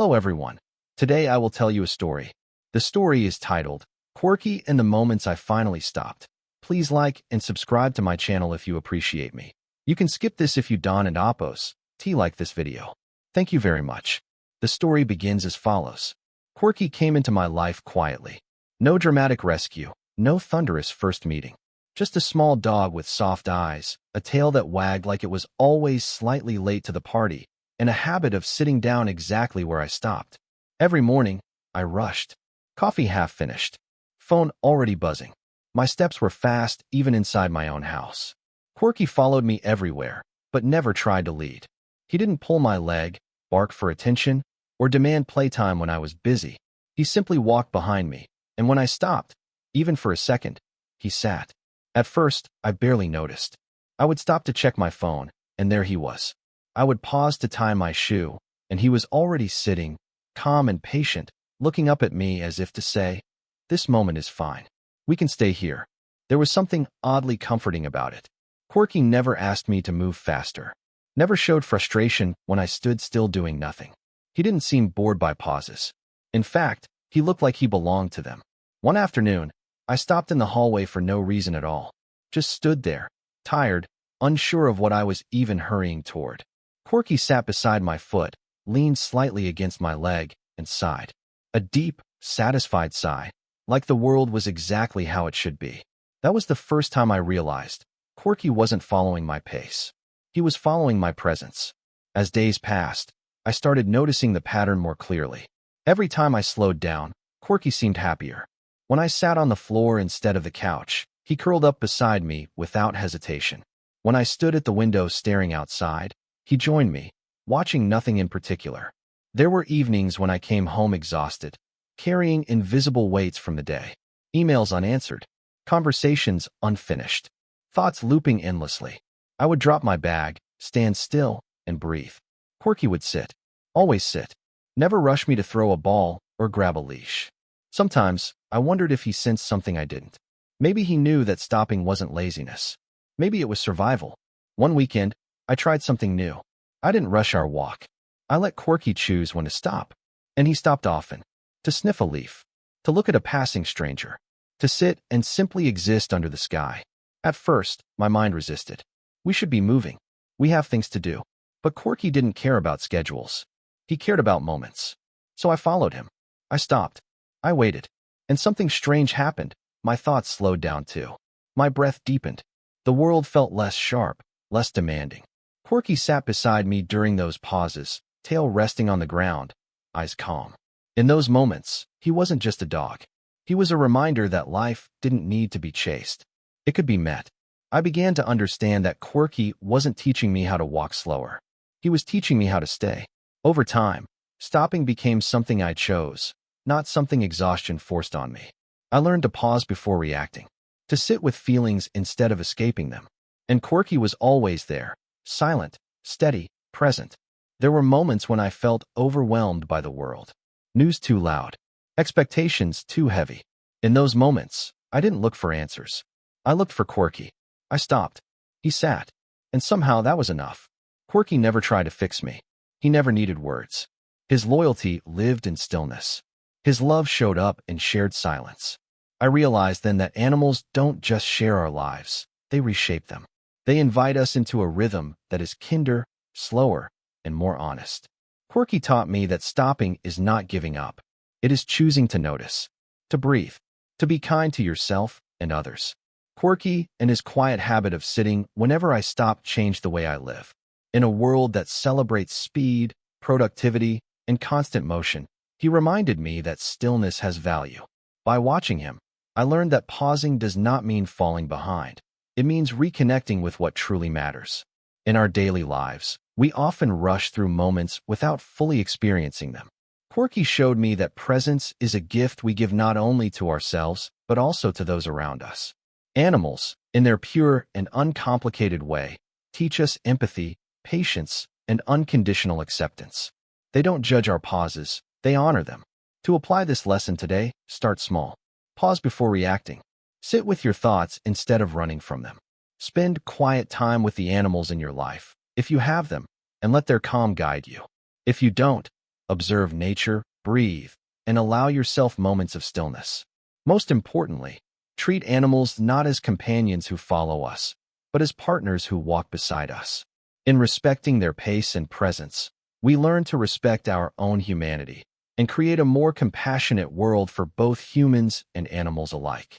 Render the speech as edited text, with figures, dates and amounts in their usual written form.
Hello everyone. Today I will tell you a story. The story is titled, Quirky and the Moments I Finally Stopped. Please like and subscribe to my channel if you appreciate me. You can skip this if you don't and oppose. Like this video. Thank you very much. The story begins as follows. Quirky came into my life quietly. No dramatic rescue, no thunderous first meeting. Just a small dog with soft eyes, a tail that wagged like it was always slightly late to the party, and a habit of sitting down exactly where I stopped. Every morning, I rushed. Coffee half finished. Phone already buzzing. My steps were fast even inside my own house. Quirky followed me everywhere, but never tried to lead. He didn't pull my leg, bark for attention, or demand playtime when I was busy. He simply walked behind me, and when I stopped, even for a second, he sat. At first, I barely noticed. I would stop to check my phone, and there he was. I would pause to tie my shoe, and he was already sitting, calm and patient, looking up at me as if to say, "This moment is fine. We can stay here." There was something oddly comforting about it. Quirky never asked me to move faster, never showed frustration when I stood still doing nothing. He didn't seem bored by pauses. In fact, he looked like he belonged to them. One afternoon, I stopped in the hallway for no reason at all. Just stood there, tired, unsure of what I was even hurrying toward. Quirky sat beside my foot, leaned slightly against my leg, and sighed. A deep, satisfied sigh, like the world was exactly how it should be. That was the first time I realized Quirky wasn't following my pace. He was following my presence. As days passed, I started noticing the pattern more clearly. Every time I slowed down, Quirky seemed happier. When I sat on the floor instead of the couch, he curled up beside me without hesitation. When I stood at the window staring outside, he joined me, watching nothing in particular. There were evenings when I came home exhausted, carrying invisible weights from the day. Emails unanswered, conversations unfinished, thoughts looping endlessly. I would drop my bag, stand still, and breathe. Quirky would sit, always sit, never rush me to throw a ball or grab a leash. Sometimes, I wondered if he sensed something I didn't. Maybe he knew that stopping wasn't laziness. Maybe it was survival. One weekend, I tried something new. I didn't rush our walk. I let Quirky choose when to stop. And he stopped often. To sniff a leaf. To look at a passing stranger. To sit and simply exist under the sky. At first, my mind resisted. We should be moving. We have things to do. But Quirky didn't care about schedules. He cared about moments. So I followed him. I stopped. I waited. And something strange happened. My thoughts slowed down too. My breath deepened. The world felt less sharp, less demanding. Quirky sat beside me during those pauses, tail resting on the ground, eyes calm. In those moments, he wasn't just a dog. He was a reminder that life didn't need to be chased. It could be met. I began to understand that Quirky wasn't teaching me how to walk slower. He was teaching me how to stay. Over time, stopping became something I chose, not something exhaustion forced on me. I learned to pause before reacting, to sit with feelings instead of escaping them. And Quirky was always there, silent, steady, present. There were moments when I felt overwhelmed by the world. News too loud. Expectations too heavy. In those moments, I didn't look for answers. I looked for Quirky. I stopped. He sat. And somehow that was enough. Quirky never tried to fix me. He never needed words. His loyalty lived in stillness. His love showed up in shared silence. I realized then that animals don't just share our lives. They reshape them. They invite us into a rhythm that is kinder, slower, and more honest. Quirky taught me that stopping is not giving up. It is choosing to notice, to breathe, to be kind to yourself and others. Quirky and his quiet habit of sitting whenever I stopped changed the way I live. In a world that celebrates speed, productivity, and constant motion, he reminded me that stillness has value. By watching him, I learned that pausing does not mean falling behind. It means reconnecting with what truly matters. In our daily lives, we often rush through moments without fully experiencing them. Quirky showed me that presence is a gift we give not only to ourselves, but also to those around us. Animals, in their pure and uncomplicated way, teach us empathy, patience, and unconditional acceptance. They don't judge our pauses, they honor them. To apply this lesson today, start small. Pause before reacting. Sit with your thoughts instead of running from them. Spend quiet time with the animals in your life, if you have them, and let their calm guide you. If you don't, Observe nature, breathe, and allow yourself moments of stillness. Most importantly, treat animals not as companions who follow us, but as partners who walk beside us. In respecting their pace and presence, we learn to respect our own humanity and create a more compassionate world for both humans and animals alike.